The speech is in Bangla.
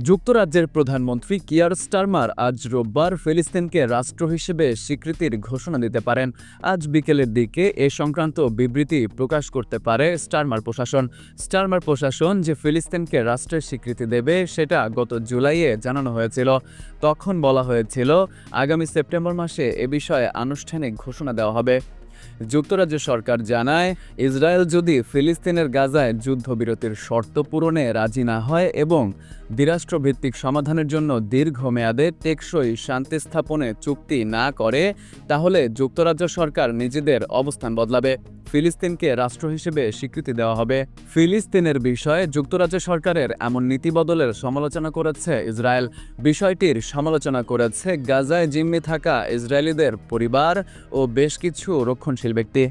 যুক্তরাজ্যের প্রধানমন্ত্রী কিয়ার স্টারমার আজ রোববার ফিলিস্তিনকে রাষ্ট্র হিসেবে স্বীকৃতির ঘোষণা দিতে পারেন। আজ বিকেলের দিকে এ সংক্রান্ত বিবৃতি প্রকাশ করতে পারে স্টারমার প্রশাসন যে ফিলিস্তিনকে রাষ্ট্রের স্বীকৃতি দেবে সেটা গত জুলাইয়ে জানানো হয়েছিল। তখন বলা হয়েছিল আগামী সেপ্টেম্বর মাসে এ বিষয়ে আনুষ্ঠানিক ঘোষণা দেওয়া হবে। যুক্তরাজ্য সরকার জানায়, ইসরায়েল যদি ফিলিস্তিনের গাজায় যুদ্ধবিরতির শর্ত পূরণে রাজি না হয় এবং দ্বিরাষ্ট্রভিত্তিক সমাধানের জন্য দীর্ঘমেয়াদে টেকসই শান্তি স্থাপনে চুক্তি না করে, তাহলে যুক্তরাজ্য সরকার নিজেদের অবস্থান বদলাবে। ফিলিস্তিনকে রাষ্ট্র হিসেবে স্বীকৃতি দেওয়া হবে। ফিলিস্তিনের বিষয়ে যুক্তরাজ্য সরকারের এমন নীতি বদলের সমালোচনা করেছে ইসরায়েল। বিষয়টির সমালোচনা করেছে গাজায় জিম্মি থাকা ইসরায়েলিদের পরিবার ও বেশ কিছু রক্ষণশীল ব্যক্তি।